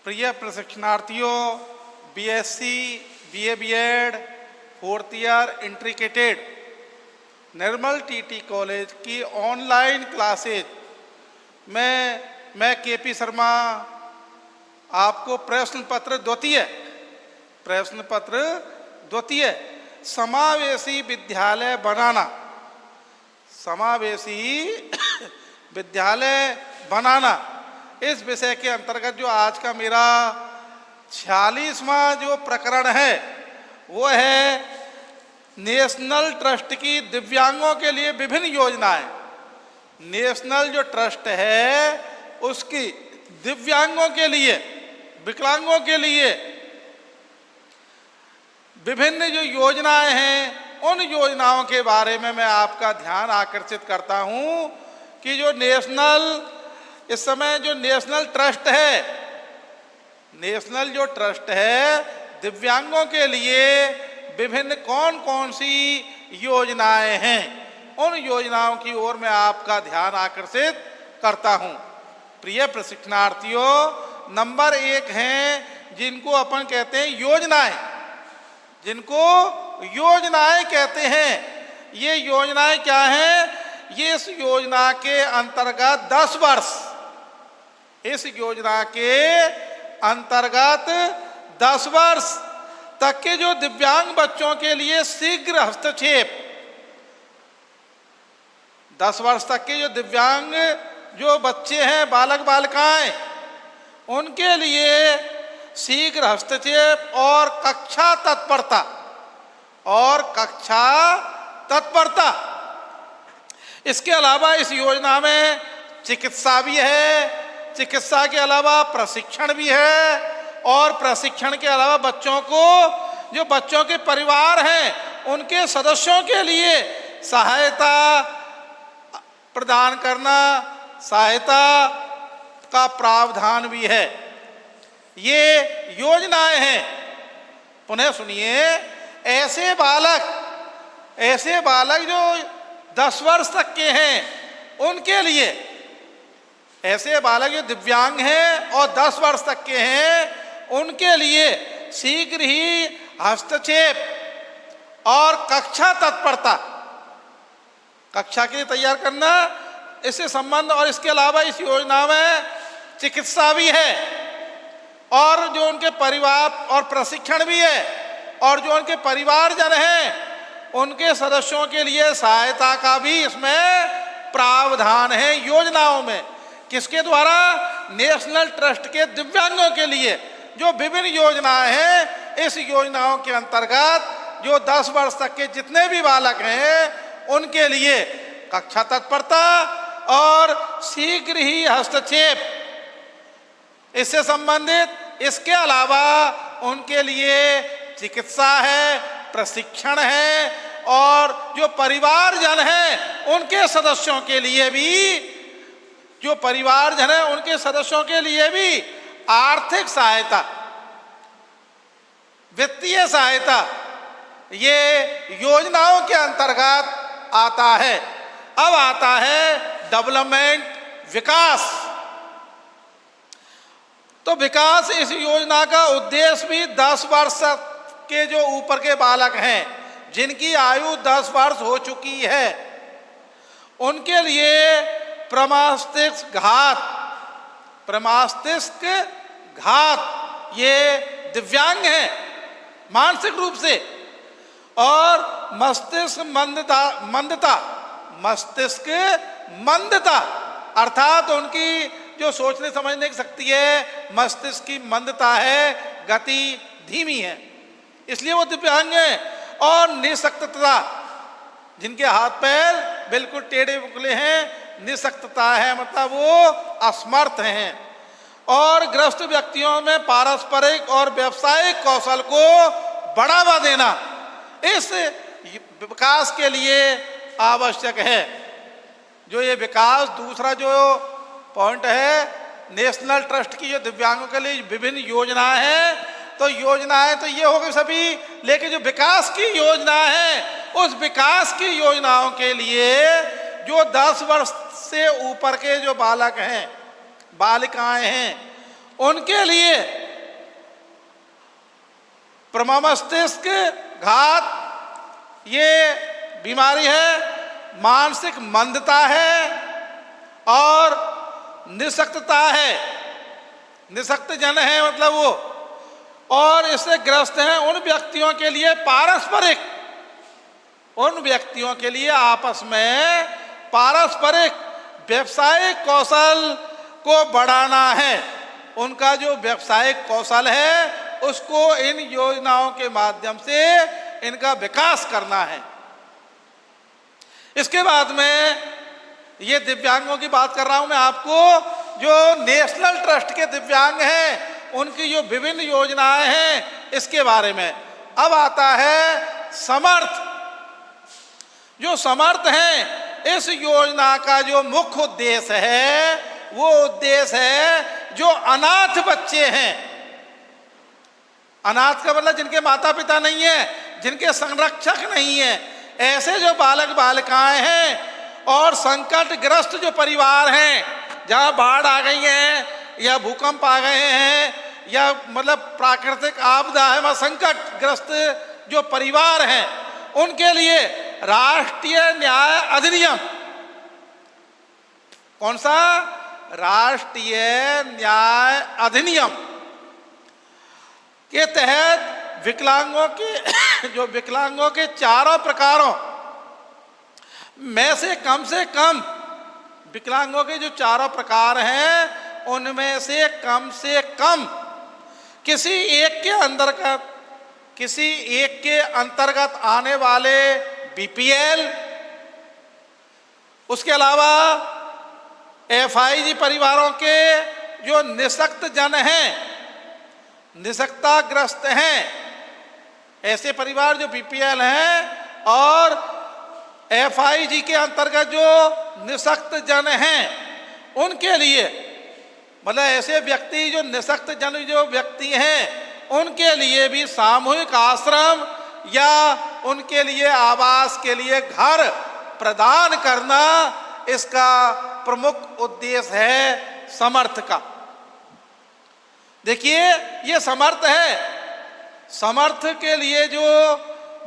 प्रिय प्रशिक्षणार्थियों, BSc, BA, BEd, 4th year integrated Nirmal TT college की ऑनलाइन क्लासेज में मैं केपी शर्मा आपको प्रश्न पत्र द्वितीय समावेशी विद्यालय बनाना, इस विषय के अंतर्गत जो आज का मेरा 46वां जो प्रकरण है वो है नेशनल ट्रस्ट की दिव्यांगों के लिए विभिन्न योजनाएं। नेशनल जो ट्रस्ट है उसकी दिव्यांगों के लिए, विकलांगों के लिए विभिन्न जो योजनाएं हैं, उन योजनाओं के बारे में मैं आपका ध्यान आकर्षित करता हूं कि जो इस समय जो नेशनल ट्रस्ट है दिव्यांगों के लिए विभिन्न कौन कौन सी योजनाएं हैं, उन योजनाओं की ओर मैं आपका ध्यान आकर्षित करता हूं। प्रिय प्रशिक्षणार्थियों, नंबर 1 हैं जिनको अपन कहते हैं योजनाएं कहते हैं। ये योजनाएं क्या हैं? ये इस योजना के अंतर्गत 10 वर्ष तक के जो दिव्यांग बच्चों के लिए शीघ्र हस्तक्षेप, 10 वर्ष तक के जो दिव्यांग जो बच्चे हैं, बालक बालिकाएं, उनके लिए शीघ्र हस्तक्षेप और कक्षा तत्परता। इसके अलावा इस योजना में चिकित्सा भी है, चिकित्सा के अलावा प्रशिक्षण भी है, और प्रशिक्षण के अलावा बच्चों के परिवार हैं उनके सदस्यों के लिए सहायता प्रदान करना, सहायता का प्रावधान भी है। ये योजनाएं हैं। पुनः सुनिए, ऐसे बालक जो 10 वर्ष तक के हैं उनके लिए, ऐसे बालक जो दिव्यांग हैं और 10 वर्ष तक के हैं उनके लिए शीघ्र ही हस्तक्षेप और कक्षा तत्परता, कक्षा के लिए तैयार करना, इससे संबंध। और इसके अलावा इस योजना में चिकित्सा भी है, और जो उनके परिवार और प्रशिक्षण भी है, और जो उनके परिवारजन हैं उनके सदस्यों के लिए सहायता का भी इसमें प्रावधान है योजनाओं में। किसके द्वारा? नेशनल ट्रस्ट के दिव्यांगों के लिए जो विभिन्न योजनाएं हैं, इस योजनाओं के अंतर्गत जो 10 वर्ष तक के जितने भी बालक हैं उनके लिए कक्षा तत्परता और शीघ्र ही हस्तक्षेप, इससे संबंधित। इसके अलावा उनके लिए चिकित्सा है, प्रशिक्षण है, और जो परिवारजन हैं उनके सदस्यों के लिए भी आर्थिक सहायता, वित्तीय सहायता, ये योजनाओं के अंतर्गत आता है। अब आता है डेवलपमेंट, विकास। तो विकास, इस योजना का उद्देश्य भी 10 वर्ष के जो ऊपर के बालक हैं जिनकी आयु 10 वर्ष हो चुकी है, उनके लिए प्रमस्तिष्क घात, ये दिव्यांग हैं मानसिक रूप से, और मस्तिष्क मंदता अर्थात उनकी जो सोचने समझने की शक्ति है, मस्तिष्क की मंदता है, गति धीमी है, इसलिए वो दिव्यांग हैं। और निशक्तता, जिनके हाथ पैर बिल्कुल टेढ़े बुकले हैं, निशक्तता है, मतलब वो असमर्थ हैं। और ग्रस्त व्यक्तियों में पारस्परिक और व्यावसायिक कौशल को बढ़ावा देना इस विकास के लिए आवश्यक है। जो ये विकास, दूसरा जो पॉइंट है, नेशनल ट्रस्ट की जो दिव्यांगों के लिए विभिन्न योजनाएं हैं, तो योजनाएं तो ये हो गई सभी, लेकिन जो विकास की योजना है, उस विकास की योजनाओं के लिए जो 10 वर्ष से ऊपर के जो बालक हैं, बालिकाएं हैं, उनके लिए प्रमस्तिष्क घात ये बीमारी है, मानसिक मंदता है और निशक्तता है, निशक्त जन है मतलब वो, और इससे ग्रस्त हैं उन व्यक्तियों के लिए पारस्परिक, उन व्यक्तियों के लिए आपस में पारस्परिक व्यवसायिक कौशल को बढ़ाना है। उनका जो व्यवसायिक कौशल है उसको इन योजनाओं के माध्यम से इनका विकास करना है। इसके बाद में ये दिव्यांगों की बात कर रहा हूं मैं आपको, जो नेशनल ट्रस्ट के दिव्यांग हैं उनकी जो विभिन्न योजनाएं हैं इसके बारे में। अब आता है समर्थ। जो समर्थ हैं, इस योजना का जो मुख्य उद्देश्य है वो उद्देश्य है जो अनाथ बच्चे हैं। अनाथ का मतलब जिनके माता पिता नहीं है, जिनके संरक्षक नहीं है, ऐसे जो बालक बालिकाएं हैं और संकटग्रस्त जो परिवार हैं, जहां बाढ़ आ गई है या भूकंप आ गए हैं या मतलब प्राकृतिक आपदा है, वहां संकटग्रस्त जो परिवार हैं उनके लिए राष्ट्रीय न्याय अधिनियम, कौन सा? राष्ट्रीय न्याय अधिनियम के तहत विकलांगों के जो विकलांगों के चारों प्रकारों में से कम विकलांगों के जो चारों प्रकार हैं उनमें से कम किसी एक के अंतर्गत आने वाले बीपीएल, उसके अलावा एफआईजी परिवारों के जो निशक्त जन हैं, निशक्ताग्रस्त हैं, ऐसे परिवार जो बीपीएल हैं और एफआईजी के अंतर्गत जो निशक्त जन हैं उनके लिए, मतलब ऐसे व्यक्ति जो निशक्त जन जो व्यक्ति हैं उनके लिए भी सामूहिक आश्रम या उनके लिए आवास के लिए घर प्रदान करना इसका प्रमुख उद्देश्य है समर्थ का। देखिए ये समर्थ है। समर्थ के लिए जो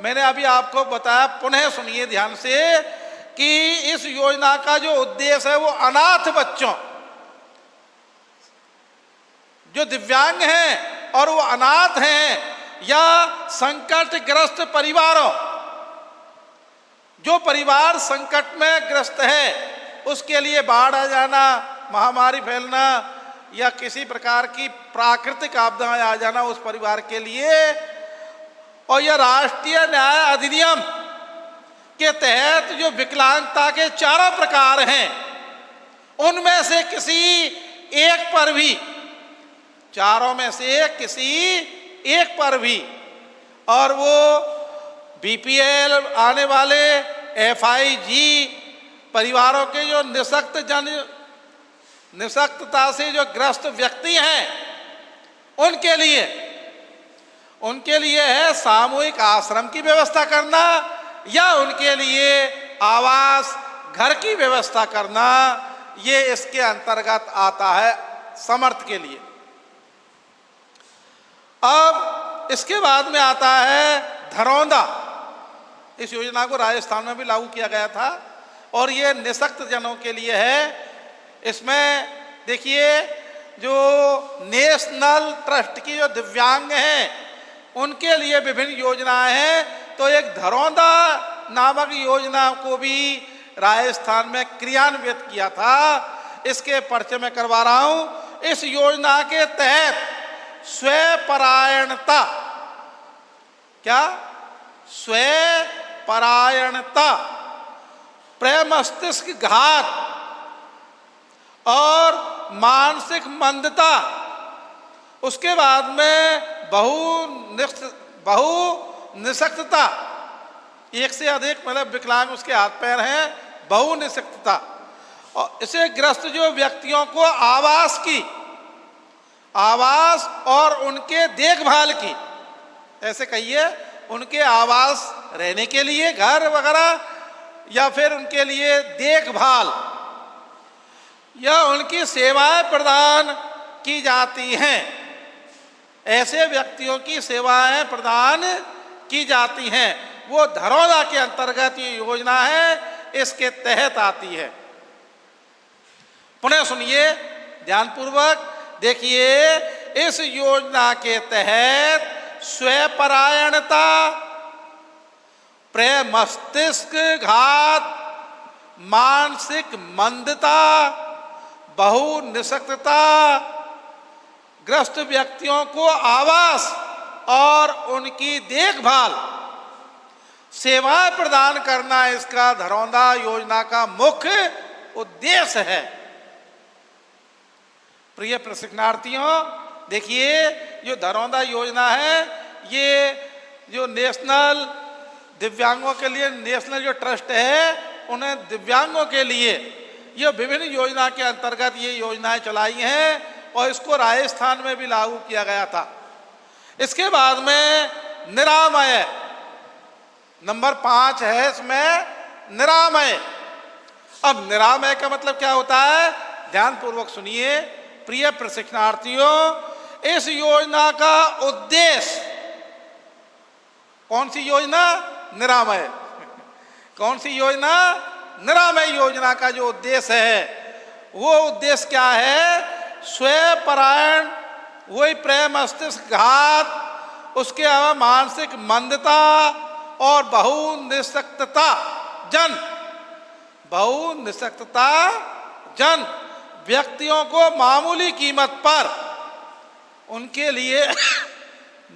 मैंने अभी आपको बताया, पुनः सुनिए ध्यान से, कि इस योजना का जो उद्देश्य है वो अनाथ बच्चों, जो दिव्यांग हैं और वो अनाथ हैं या संकटग्रस्त परिवारों, जो परिवार संकट में ग्रस्त है उसके लिए बाढ़ आ जाना, महामारी फैलना या किसी प्रकार की प्राकृतिक आपदाएं आ जाना उस परिवार के लिए, और यह राष्ट्रीय न्याय अधिनियम के तहत जो विकलांगता के चारों प्रकार हैं उनमें से किसी एक पर भी, चारों में से किसी एक पर भी, और वो बीपीएल आने वाले एफआईजी परिवारों के जो निशक्तता से जो ग्रस्त व्यक्ति हैं उनके लिए है सामूहिक आश्रम की व्यवस्था करना या उनके लिए आवास घर की व्यवस्था करना, ये इसके अंतर्गत आता है समर्थ के लिए। अब इसके बाद में आता है धरौंदा। इस योजना को राजस्थान में भी लागू किया गया था और ये निशक्त जनों के लिए है। इसमें देखिए जो नेशनल ट्रस्ट की जो दिव्यांग हैं उनके लिए विभिन्न योजनाएं हैं, तो एक धरौंदा नामक योजना को भी राजस्थान में क्रियान्वित किया था। इसके परिचय में करवा रहा हूं। इस योजना के तहत स्वपरायणता, क्या? स्वपरायणता, प्रमस्तिष्क घात और मानसिक मंदता, उसके बाद में बहु निशक्तता, एक से अधिक मतलब विकलांग उसके हाथ पैर हैं, बहु निशक्तता, और इसे ग्रस्त जो व्यक्तियों को आवास और उनके देखभाल की, ऐसे कहिए उनके आवास रहने के लिए घर वगैरह या फिर उनके लिए देखभाल या उनकी सेवाएं प्रदान की जाती हैं। ऐसे व्यक्तियों की सेवाएं प्रदान की जाती हैं। वो धरोधा के अंतर्गत ये योजना है, इसके तहत आती है। पुनः सुनिए ध्यानपूर्वक, देखिए इस योजना के तहत स्वपरायणता, प्रेम मस्तिष्क घात, मानसिक मंदता, बहुनिशक्तता ग्रस्त व्यक्तियों को आवास और उनकी देखभाल सेवाएं प्रदान करना इसका धरोधा योजना का मुख्य उद्देश्य है। प्रिय प्रशिक्षणार्थियों, देखिए जो धरोधा योजना है, ये जो नेशनल दिव्यांगों के लिए नेशनल जो ट्रस्ट है, उन्हें दिव्यांगों के लिए ये विभिन्न योजना के अंतर्गत ये योजनाएं चलाई हैं और इसको राजस्थान में भी लागू किया गया था। इसके बाद में निरामय नंबर 5 है, इसमें निरामय। अब निरामय का मतलब क्या होता है, ध्यानपूर्वक सुनिए प्रिय प्रशिक्षणार्थियों। इस योजना का उद्देश्य, कौन सी योजना, निरामय। कौन सी योजना, निरामय योजना का जो उद्देश्य है, वो उद्देश्य क्या है, स्वपरायण, वही प्रेम मस्तिष्क घात, उसके अलावा मानसिक मंदता और बहुनिशक्तता जन व्यक्तियों को मामूली कीमत पर, उनके लिए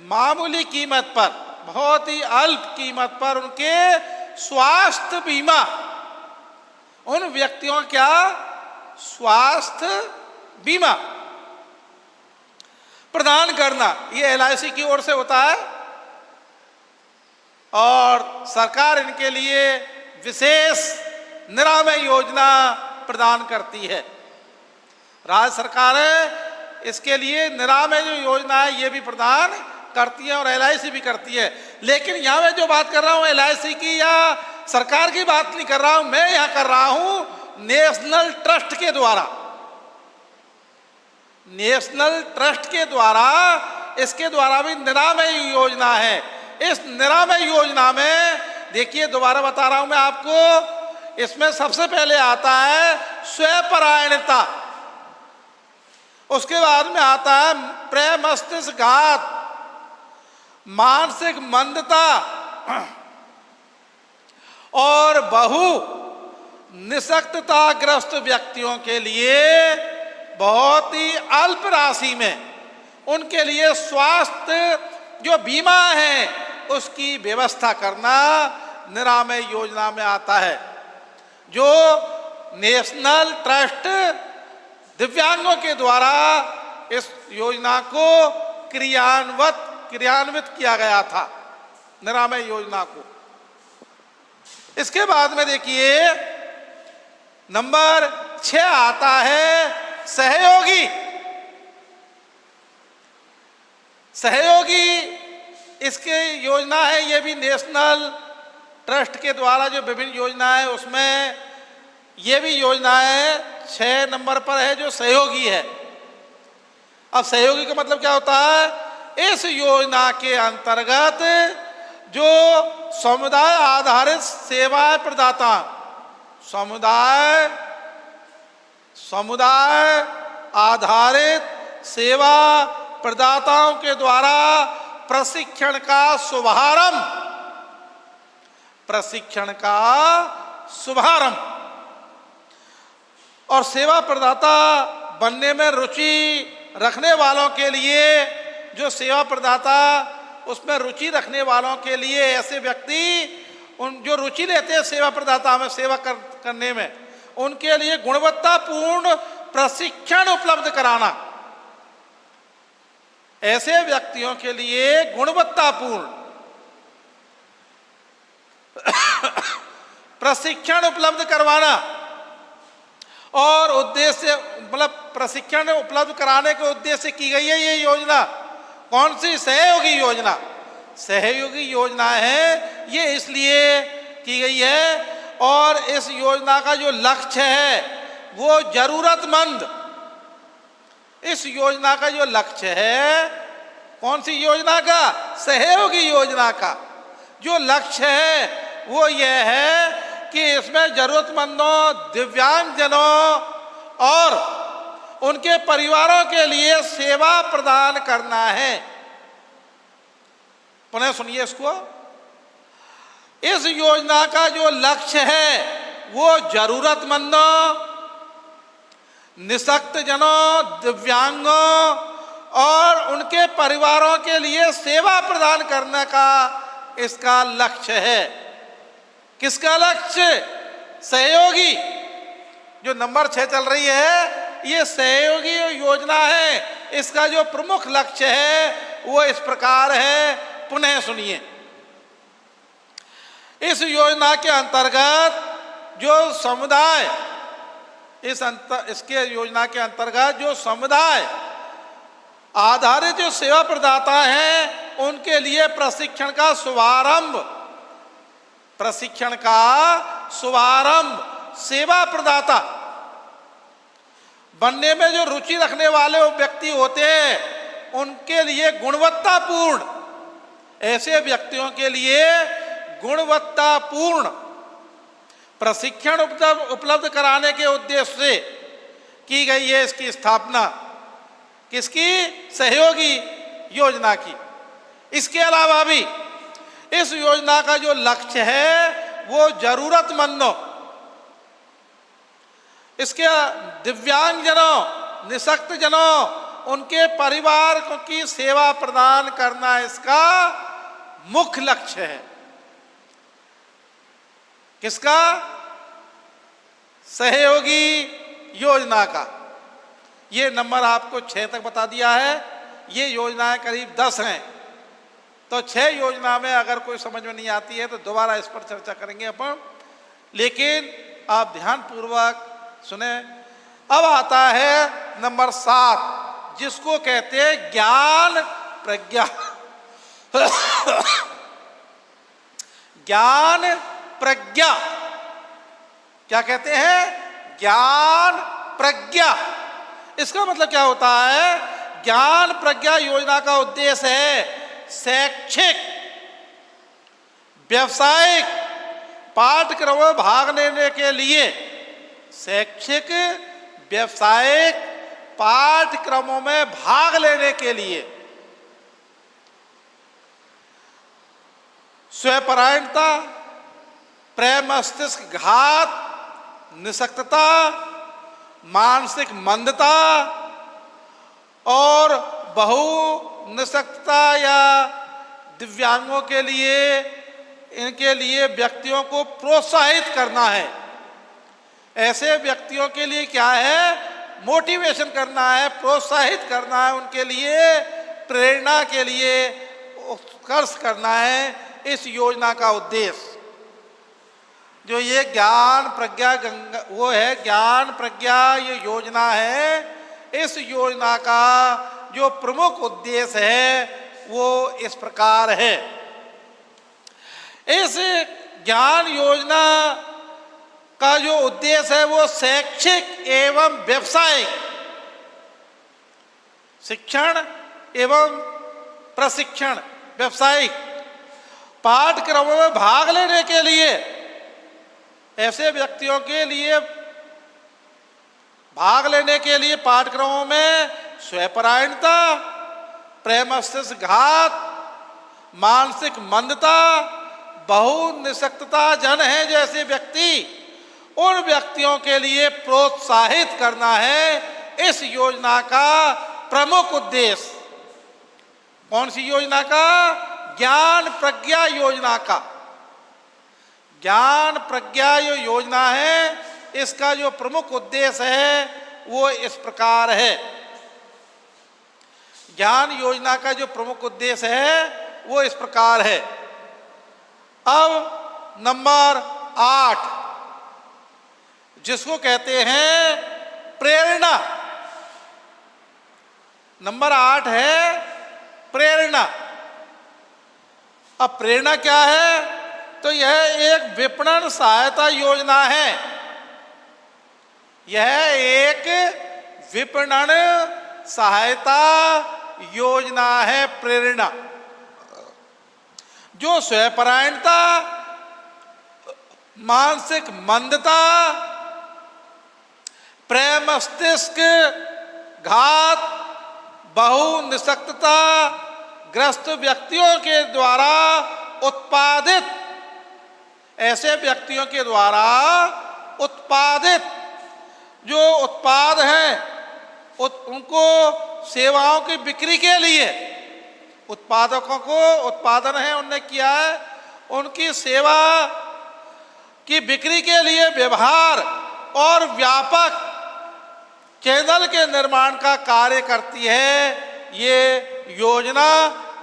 मामूली कीमत पर, बहुत ही अल्प कीमत पर उनके स्वास्थ्य बीमा, उन व्यक्तियों क्या स्वास्थ्य बीमा प्रदान करना, ये LIC की ओर से होता है और सरकार इनके लिए विशेष निरामय योजना प्रदान करती है। राज्य सरकारें इसके लिए निरामय जो योजना है ये भी प्रदान करती है और LIC भी करती है। लेकिन यहाँ मैं जो बात कर रहा हूँ LIC की या सरकार की बात नहीं कर रहा हूँ, मैं यहाँ कर रहा हूँ नेशनल ट्रस्ट के द्वारा। नेशनल ट्रस्ट के द्वारा, इसके द्वारा भी निरामय योजना है। इस निरामय योजना में देखिए, दोबारा बता रहा हूं मैं आपको, इसमें सबसे पहले आता है स्वपरायणता, उसके बाद में आता है प्रेम मस्तिष्क घात, मानसिक मंदता और बहु निशक्तताग्रस्त व्यक्तियों के लिए बहुत ही अल्प राशि में उनके लिए स्वास्थ्य जो बीमा है उसकी व्यवस्था करना निरामय योजना में आता है। जो नेशनल ट्रस्ट दिव्यांगों के द्वारा इस योजना को क्रियान्वित किया गया था, निरामय योजना को। इसके बाद में देखिए नंबर 6 आता है सहयोगी। सहयोगी इसके योजना है, ये भी नेशनल ट्रस्ट के द्वारा जो विभिन्न योजना है उसमें ये भी योजना है 6 नंबर पर है जो सहयोगी है। अब सहयोगी का मतलब क्या होता है, इस योजना के अंतर्गत जो समुदाय आधारित सेवाएं प्रदाता, समुदाय आधारित सेवा प्रदाताओं के द्वारा प्रशिक्षण का शुभारंभ और सेवा प्रदाता बनने में रुचि रखने वालों के लिए, जो सेवा प्रदाता उसमें रुचि रखने वालों के लिए, ऐसे व्यक्ति उन जो रुचि लेते हैं सेवा प्रदाता में सेवा करने में, उनके लिए गुणवत्तापूर्ण प्रशिक्षण उपलब्ध कराना। ऐसे व्यक्तियों के लिए गुणवत्तापूर्ण प्रशिक्षण उपलब्ध करवाना और उद्देश्य मतलब प्रशिक्षण उपलब्ध कराने के उद्देश्य से की गई है ये योजना। कौन सी? सहयोगी योजना। सहयोगी योजना है ये इसलिए की गई है और इस योजना का जो लक्ष्य है वो जरूरतमंद, इस योजना का जो लक्ष्य है कौन सी योजना का? सहयोगी योजना का। जो लक्ष्य है वो यह है कि इसमें जरूरतमंदों, दिव्यांगजनों और उनके परिवारों के लिए सेवा प्रदान करना है। पुनः सुनिए इसको। इस योजना का जो लक्ष्य है वो जरूरतमंदों, निःशक्त जनों, दिव्यांगों और उनके परिवारों के लिए सेवा प्रदान करने का इसका लक्ष्य है। किसका लक्ष्य? सहयोगी। जो नंबर 6 चल रही है ये सहयोगी योजना है। इसका जो प्रमुख लक्ष्य है वो इस प्रकार है, पुनः सुनिए। इस योजना के अंतर्गत जो समुदाय, इसके योजना के अंतर्गत जो समुदाय आधारित जो सेवा प्रदाता हैं उनके लिए प्रशिक्षण का शुभारंभ सेवा प्रदाता बनने में जो रुचि रखने वाले व्यक्ति होते हैं उनके लिए गुणवत्तापूर्ण, ऐसे व्यक्तियों के लिए गुणवत्तापूर्ण प्रशिक्षण उपलब्ध कराने के उद्देश्य से की गई है इसकी स्थापना। किसकी? सहयोगी योजना की। इसके अलावा भी इस योजना का जो लक्ष्य है वो जरूरतमंदों, इसके दिव्यांगजनों, निःशक्त जनों, उनके परिवार की सेवा प्रदान करना इसका मुख्य लक्ष्य है। किसका? सहयोगी योजना का। ये नंबर आपको 6 तक बता दिया है। ये योजनाएं करीब 10 हैं। तो 6 योजना में अगर कोई समझ में नहीं आती है तो दोबारा इस पर चर्चा करेंगे अपन, लेकिन आप ध्यान पूर्वक सुने। अब आता है नंबर 7 जिसको कहते हैं ज्ञान प्रज्ञा। ज्ञान प्रज्ञा क्या कहते हैं? ज्ञान प्रज्ञा। इसका मतलब क्या होता है? ज्ञान प्रज्ञा योजना का उद्देश्य है शैक्षिक, व्यावसायिक पाठ्यक्रमों में भाग लेने के लिए, शैक्षिक व्यावसायिक पाठ्यक्रमों में भाग लेने के लिए स्वपरायणता, प्रेम मस्तिष्क घात, निःशक्तता, मानसिक मंदता और बहु निःशक्तता या दिव्यांगों के लिए, इनके लिए व्यक्तियों को प्रोत्साहित करना है। ऐसे व्यक्तियों के लिए क्या है? मोटिवेशन करना है, प्रोत्साहित करना है, उनके लिए प्रेरणा के लिए उत्कर्ष करना है। इस योजना का उद्देश्य जो ये ज्ञान प्रज्ञा वो है, ज्ञान प्रज्ञा ये योजना है। इस योजना का जो प्रमुख उद्देश्य है वो इस प्रकार है। इस ज्ञान योजना का जो उद्देश्य है वो शैक्षिक एवं व्यावसायिक शिक्षण एवं प्रशिक्षण, व्यावसायिक पाठ्यक्रमों में भाग लेने के लिए, ऐसे व्यक्तियों के लिए भाग लेने के लिए पाठ्यक्रमों में स्वपरायणता, प्रेम मस्तिष्क घात, मानसिक मंदता, बहु निःशक्तता जन है जैसे व्यक्ति, उन व्यक्तियों के लिए प्रोत्साहित करना है इस योजना का प्रमुख उद्देश्य। कौन सी योजना का? ज्ञान प्रज्ञा योजना का। ज्ञान प्रज्ञा जो योजना है इसका जो प्रमुख उद्देश्य है वो इस प्रकार है। ज्ञान योजना का जो प्रमुख उद्देश्य है वो इस प्रकार है। अब नंबर 8 जिसको कहते हैं प्रेरणा। नंबर 8 है प्रेरणा। अब प्रेरणा क्या है? तो यह एक विपणन सहायता योजना है। यह एक विपणन सहायता योजना है प्रेरणा। जो स्वयंपरायणता, मानसिक मंदता, प्रेम मस्तिष्क घात, बहुनिशक्तता ग्रस्त व्यक्तियों के द्वारा उत्पादित, ऐसे व्यक्तियों के द्वारा उत्पादित जो उत्पाद हैं, उनको सेवाओं की बिक्री के लिए, उत्पादकों को उत्पादन है उनने किया है, उनकी सेवा की बिक्री के लिए व्यवहार और व्यापक चैनल के निर्माण का कार्य करती है ये योजना,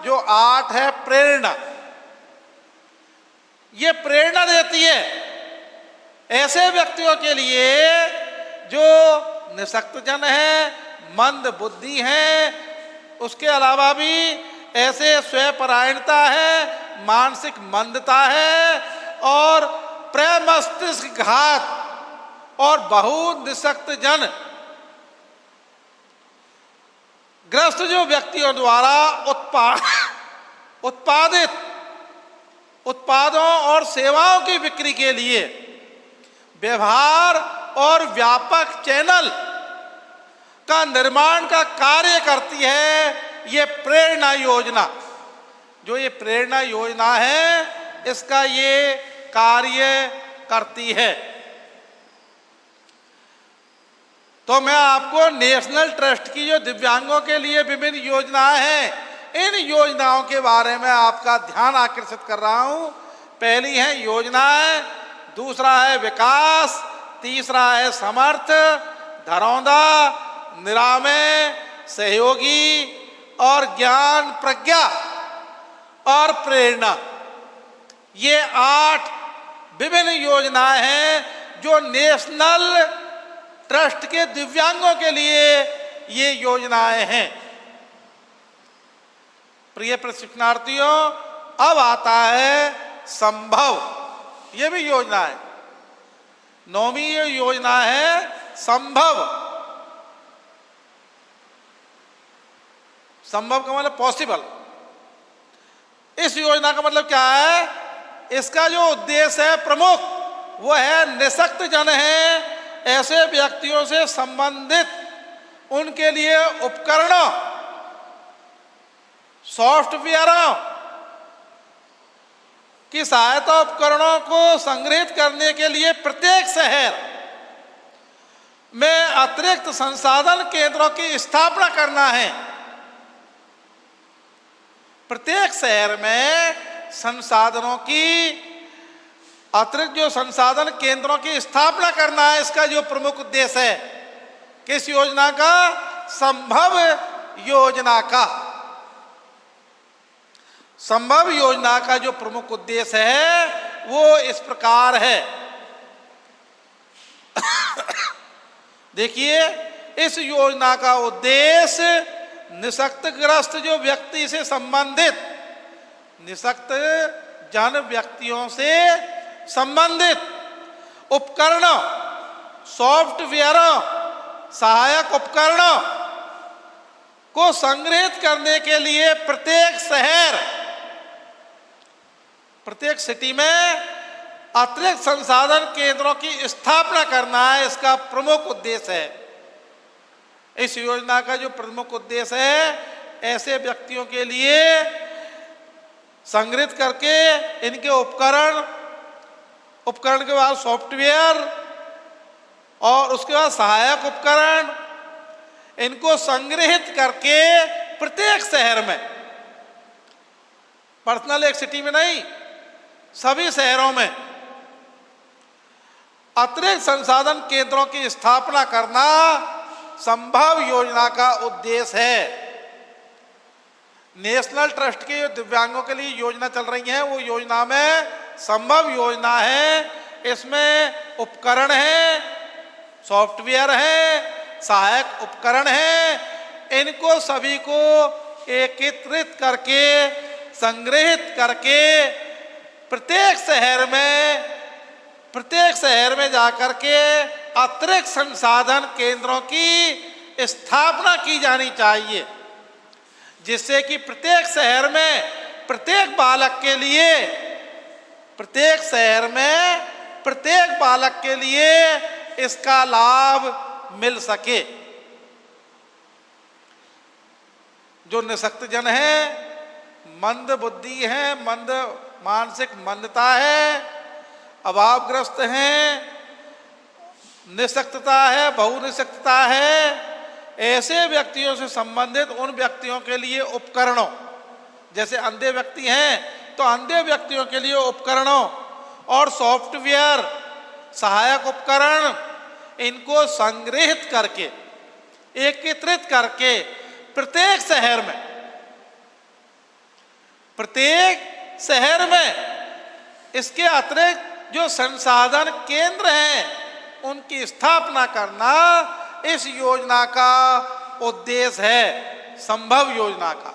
जो 8 है प्रेरणा। ये प्रेरणा देती है ऐसे व्यक्तियों के लिए जो निशक्त जन है, मंद बुद्धि है, उसके अलावा भी ऐसे स्वयंपरायणता है, मानसिक मंदता है और प्रेम मस्तिष्क घात और बहुनिशक्त जन ग्रस्त जो व्यक्तियों द्वारा उत्पादित उत्पादों और सेवाओं की बिक्री के लिए व्यवहार और व्यापक चैनल का निर्माण का कार्य करती है ये प्रेरणा योजना। जो ये प्रेरणा योजना है इसका ये कार्य करती है। तो मैं आपको नेशनल ट्रस्ट की जो दिव्यांगों के लिए विभिन्न योजनाएं हैं, इन योजनाओं के बारे में आपका ध्यान आकर्षित कर रहा हूं। पहली है योजनाएं, दूसरा है विकास, तीसरा है समर्थ, धरौंदा, निरामय, सहयोगी और ज्ञान प्रज्ञा और प्रेरणा। ये 8 विभिन्न योजनाएं हैं जो नेशनल ट्रस्ट के दिव्यांगों के लिए ये योजनाएं हैं। प्रिय प्रशिक्षणार्थियों, अब आता है संभव, ये भी योजना है। 9वीं ये योजना है संभव। संभव का मतलब पॉसिबल। इस योजना का मतलब क्या है? इसका जो उद्देश्य है प्रमुख, वो है निशक्त जन है ऐसे व्यक्तियों से संबंधित उनके लिए उपकरणों, सॉफ्टवेयरों की सहायता, उपकरणों को संग्रहित करने के लिए प्रत्येक शहर में अतिरिक्त संसाधन केंद्रों की स्थापना करना है। प्रत्येक शहर में संसाधनों की अतिरिक्त जो संसाधन केंद्रों की स्थापना करना है, इसका जो प्रमुख उद्देश्य है। किस योजना का? संभव योजना का। संभव योजना का जो प्रमुख उद्देश्य है वो इस प्रकार है। देखिए, इस योजना का उद्देश्य निशक्तग्रस्त जो व्यक्ति से संबंधित, निशक्त जन व्यक्तियों से संबंधित उपकरणों, सॉफ्टवेयरों, सहायक उपकरणों को संग्रहित करने के लिए प्रत्येक शहर, प्रत्येक सिटी में अतिरिक्त संसाधन केंद्रों की स्थापना करना है, इसका प्रमुख उद्देश्य है। इस योजना का जो प्रमुख उद्देश्य है, ऐसे व्यक्तियों के लिए संग्रहित करके इनके उपकरण के बाद सॉफ्टवेयर और उसके बाद सहायक उपकरण, इनको संग्रहित करके प्रत्येक शहर में, पर्सनल एक सिटी में नहीं, सभी शहरों में अतिरिक्त संसाधन केंद्रों की स्थापना करना संभव योजना का उद्देश्य है। नेशनल ट्रस्ट के दिव्यांगों के लिए योजना चल रही है, वो योजना में संभव योजना है। इसमें उपकरण है, सॉफ्टवेयर है, सहायक उपकरण है, इनको सभी को एकत्रित करके, संग्रहित करके प्रत्येक शहर में जाकर के अतिरिक्त संसाधन केंद्रों की स्थापना की जानी चाहिए। जिससे कि प्रत्येक शहर में प्रत्येक बालक के लिए, प्रत्येक शहर में प्रत्येक बालक के लिए इसका लाभ मिल सके। जो निःशक्त जन है, मंद बुद्धि है, मंद मानसिक मंदता है, अभावग्रस्त हैं, निःशक्तता है, बहुनिःशक्तता है, ऐसे व्यक्तियों से संबंधित उन व्यक्तियों के लिए उपकरणों, जैसे अंधे व्यक्ति हैं तो अंधे व्यक्तियों के लिए उपकरणों और सॉफ्टवेयर सहायक उपकरण, इनको संग्रहित करके, एकत्रित करके प्रत्येक शहर में इसके अतिरिक्त जो संसाधन केंद्र हैं उनकी स्थापना करना इस योजना का उद्देश्य है, संभव योजना का।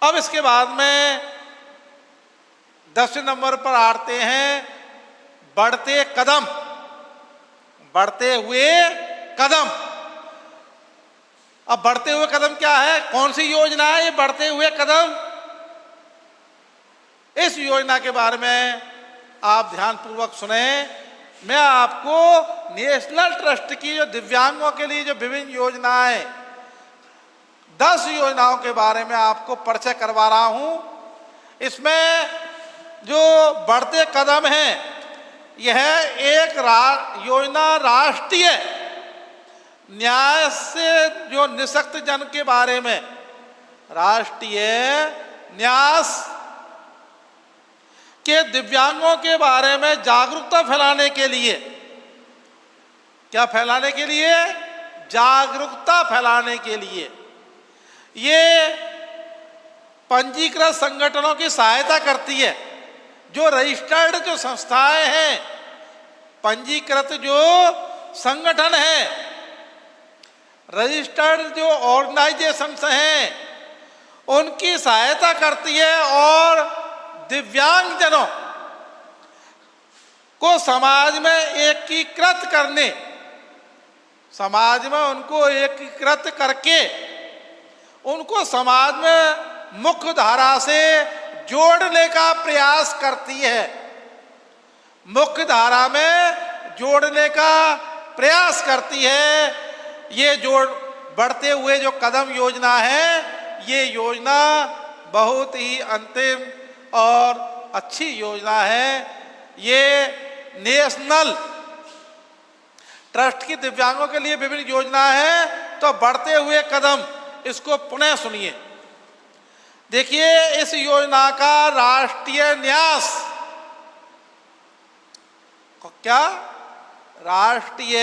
अब इसके बाद में 10वें नंबर पर आते हैं बढ़ते कदम, बढ़ते हुए कदम। अब बढ़ते हुए कदम क्या है, कौन सी योजना है ये बढ़ते हुए कदम? इस योजना के बारे में आप ध्यानपूर्वक सुने। मैं आपको नेशनल ट्रस्ट की जो दिव्यांगों के लिए जो विभिन्न योजनाएं, 10 योजनाओं के बारे में आपको परिचय करवा रहा हूं। इसमें जो बढ़ते कदम हैं, यह एक योजना राष्ट्रीय न्याय से जो निःशक्त जन के बारे में, राष्ट्रीय न्यास के दिव्यांगों के बारे में जागरूकता फैलाने के लिए, क्या फैलाने के लिए? जागरूकता फैलाने के लिए ये पंजीकृत संगठनों की सहायता करती है। जो रजिस्टर्ड जो संस्थाएं हैं, पंजीकृत जो संगठन हैं, रजिस्टर्ड जो ऑर्गेनाइजेशंस हैं, उनकी सहायता करती है और दिव्यांगजनों को समाज में एकीकृत करने, समाज में उनको एकीकृत करके उनको समाज में मुख्य धारा से जोड़ने का प्रयास करती है, मुख्य धारा में जोड़ने का प्रयास करती है। ये जो बढ़ते हुए जो कदम योजना है, ये योजना बहुत ही अंतिम और अच्छी योजना है। ये नेशनल ट्रस्ट की दिव्यांगों के लिए विभिन्न योजना है। तो बढ़ते हुए कदम, इसको पुनः सुनिए। देखिए, इस योजना का राष्ट्रीय न्यास, क्या राष्ट्रीय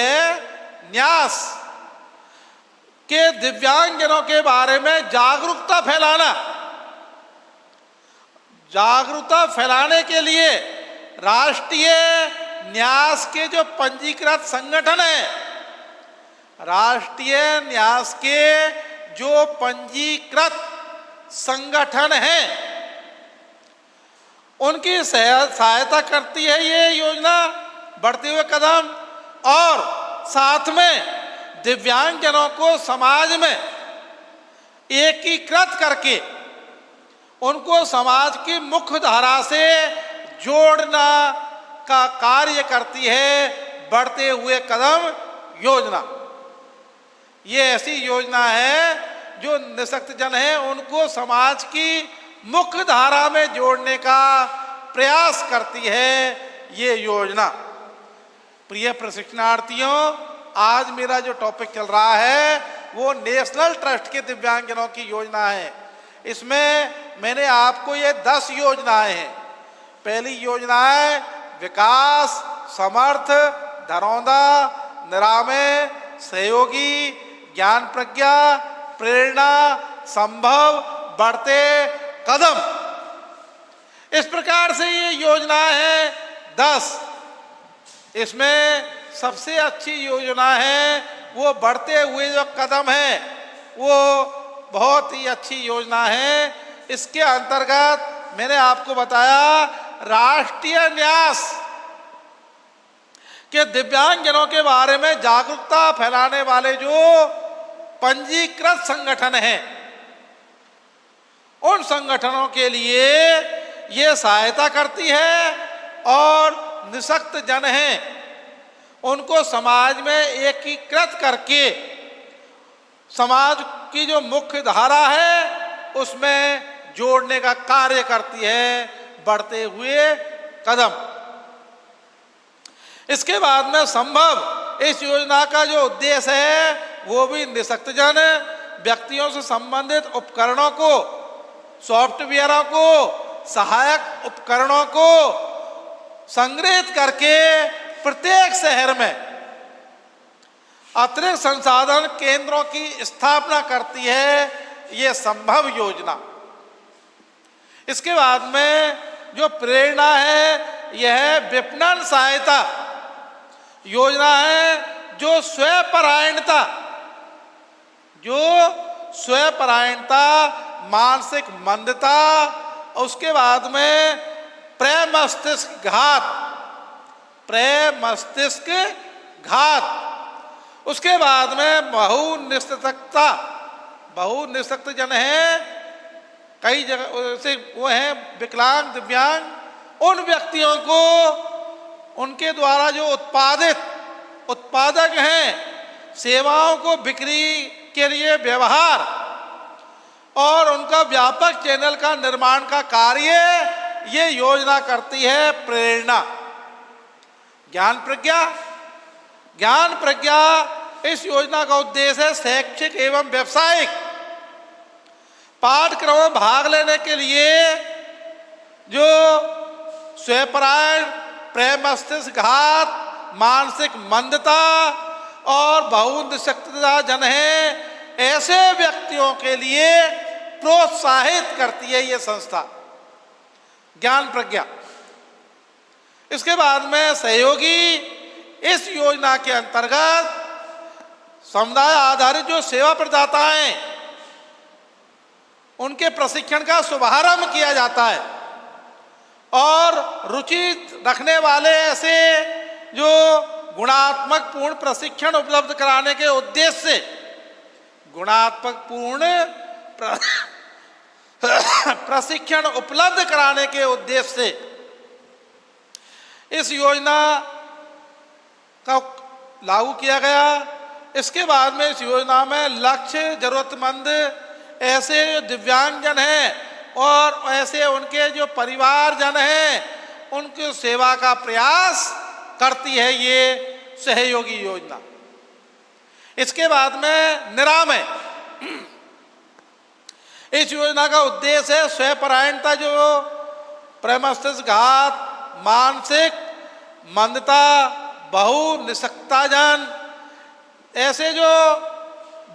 न्यास के दिव्यांगजनों के बारे में जागरूकता फैलाना, जागरूकता फैलाने के लिए राष्ट्रीय न्यास के जो पंजीकृत संगठन है, राष्ट्रीय न्यास के जो पंजीकृत संगठन हैं, उनकी सहायता करती है ये योजना बढ़ते हुए कदम। और साथ में दिव्यांगजनों को समाज में एकीकृत करके उनको समाज की मुख्य धारा से जोड़ना का कार्य करती है बढ़ते हुए कदम योजना। ये ऐसी योजना है जो निःशक्त जन है उनको समाज की मुख्य धारा में जोड़ने का प्रयास करती है ये योजना। प्रिय प्रशिक्षणार्थियों, आज मेरा जो टॉपिक चल रहा है वो नेशनल ट्रस्ट के दिव्यांगजनों की योजना है। इसमें मैंने आपको ये 10 योजनाएं हैं। पहली योजना है विकास, समर्थ, धरौंदा, निरामय, सहयोगी, ज्ञान प्रज्ञा, प्रेरणा, संभव, बढ़ते कदम। इस प्रकार से ये योजना है 10। इसमें सबसे अच्छी योजना है वो बढ़ते हुए जो कदम है, वो बहुत ही अच्छी योजना है। इसके अंतर्गत मैंने आपको बताया राष्ट्रीय न्यास के दिव्यांगजनों के बारे में जागरूकता फैलाने वाले जो पंजीकृत संगठन हैं, उन संगठनों के लिए ये सहायता करती है और निःशक्त जन हैं उनको समाज में एकीकृत करके समाज की जो मुख्य धारा है उसमें जोड़ने का कार्य करती है बढ़ते हुए कदम। इसके बाद में संभव इस योजना का जो उद्देश्य है वो भी निःशक्त जन व्यक्तियों से संबंधित उपकरणों को, सॉफ्टवेयरों को, सहायक उपकरणों को संग्रहित करके प्रत्येक शहर में अतिरिक्त संसाधन केंद्रों की स्थापना करती है ये संभव योजना। इसके बाद में जो प्रेरणा है यह विपणन सहायता योजना है, जो स्वपरायणता, जो स्वपरायणता, मानसिक मंदता, उसके बाद में प्रमस्तिष्क घात, प्रमस्तिष्क घात, उसके बाद में बहुनिःशक्तता, बहुनिःशक्त जन है कई जगह से वो हैं विकलांग दिव्यांग, उन व्यक्तियों को उनके द्वारा जो उत्पादक हैं सेवाओं को बिक्री के लिए व्यवहार और उनका व्यापक चैनल का निर्माण का कार्य ये योजना करती है। प्रेरणा ज्ञान प्रज्ञा, ज्ञान प्रज्ञा इस योजना का उद्देश्य है शैक्षिक एवं व्यावसायिक पाठ्यक्रमों में भाग लेने के लिए जो स्वपरायण, प्रमस्तिष्क घात, मानसिक मंदता और बहुनिःशक्तता जन है ऐसे व्यक्तियों के लिए प्रोत्साहित करती है ये संस्था ज्ञान प्रज्ञा। इसके बाद में सहयोगी इस योजना के अंतर्गत समुदाय आधारित जो सेवा प्रदाता हैं उनके प्रशिक्षण का शुभारंभ किया जाता है और रुचि रखने वाले ऐसे जो गुणात्मक पूर्ण प्रशिक्षण उपलब्ध कराने के उद्देश्य से गुणात्मक पूर्ण प्रशिक्षण उपलब्ध कराने के उद्देश्य से इस योजना का लागू किया गया। इसके बाद में इस योजना में लक्ष्य जरूरतमंद ऐसे दिव्यांगजन हैं और ऐसे उनके जो परिवारजन हैं उनकी सेवा का प्रयास करती है ये सहयोगी योजना। इसके बाद में निरामय, इस योजना का उद्देश्य है स्वपरायणता, जो प्रमस्तिष्क घात, मानसिक मंदता, बहुनिःशक्तता जन ऐसे जो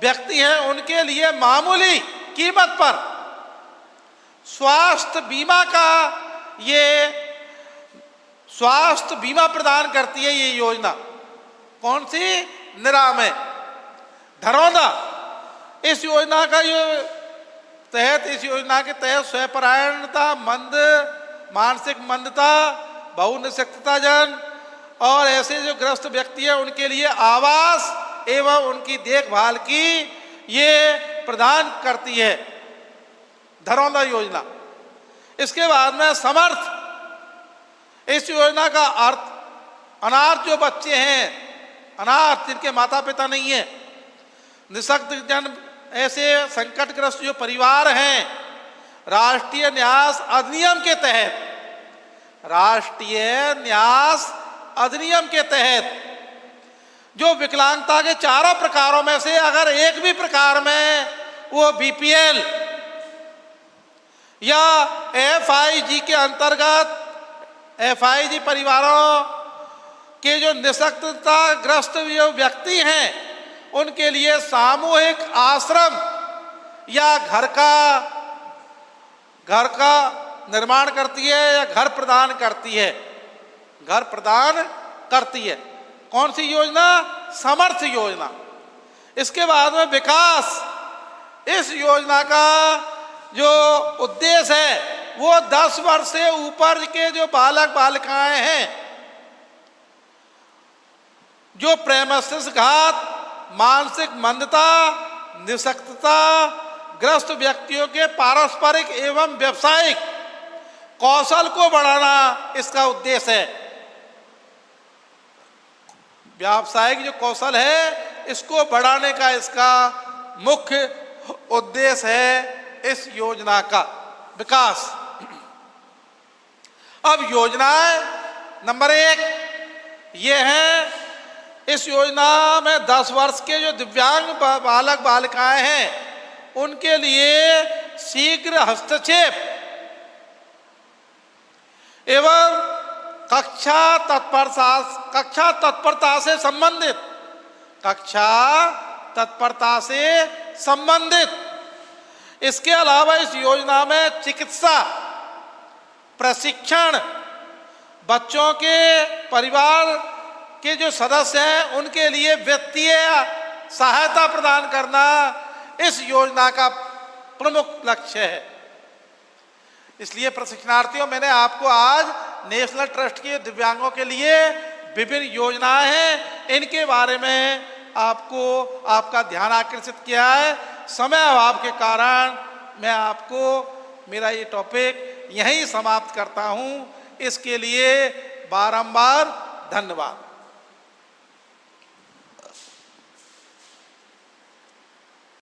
व्यक्ति हैं उनके लिए मामूली कीमत पर स्वास्थ्य बीमा का ये स्वास्थ्य बीमा प्रदान करती है ये योजना। कौन सी? निरामय धरौंदा। इस योजना का इस योजना के तहत स्वपरायणता, मानसिक मंदता, बहुनिःशक्तता जन और ऐसे जो ग्रस्त व्यक्ति हैं उनके लिए आवास एवं उनकी देखभाल की ये प्रदान करती है धरौंदा योजना। इसके बाद में समर्थ, इस योजना का अर्थ अनाथ जो बच्चे हैं, अनाथ जिनके माता पिता नहीं है, निःशक्त जन ऐसे संकटग्रस्त जो परिवार हैं, राष्ट्रीय न्यास अधिनियम के तहत, राष्ट्रीय न्यास अधिनियम के तहत जो विकलांगता के चारों प्रकारों में से अगर एक भी प्रकार में वो बीपीएल या एफआईजी के अंतर्गत एफआईजी परिवारों के जो निःशक्तता ग्रस्त जो व्यक्ति हैं उनके लिए सामूहिक आश्रम या घर का निर्माण करती है या घर प्रदान करती है, घर प्रदान करती है। कौन सी योजना? समर्थ योजना। इसके बाद में विकास, इस योजना का जो उद्देश्य है वो 10 वर्ष से ऊपर के जो बालक बालिकाएं हैं जो प्रमस्तिष्क घात, मानसिक मंदता निःशक्तता ग्रस्त व्यक्तियों के पारस्परिक एवं व्यावसायिक कौशल को बढ़ाना इसका उद्देश्य है। व्यावसायिक जो कौशल है इसको बढ़ाने का इसका मुख्य उद्देश्य है इस योजना का विकास। अब योजनाएं नंबर 1 ये है, इस योजना में 10 वर्ष के जो दिव्यांग बालक बालिकाएं हैं उनके लिए शीघ्र हस्तक्षेप एवं कक्षा तत्परता से संबंधित इसके अलावा इस योजना में चिकित्सा प्रशिक्षण, बच्चों के परिवार के जो सदस्य हैं उनके लिए वित्तीय सहायता प्रदान करना इस योजना का प्रमुख लक्ष्य है। इसलिए प्रशिक्षणार्थियों, मैंने आपको आज नेशनल ट्रस्ट के दिव्यांगों के लिए विभिन्न योजनाएं हैं इनके बारे में आपको आपका ध्यान आकर्षित किया है। समय अभाव के कारण मैं आपको मेरा ये टॉपिक यहीं समाप्त करता हूँ। इसके लिए बारंबार धन्यवाद।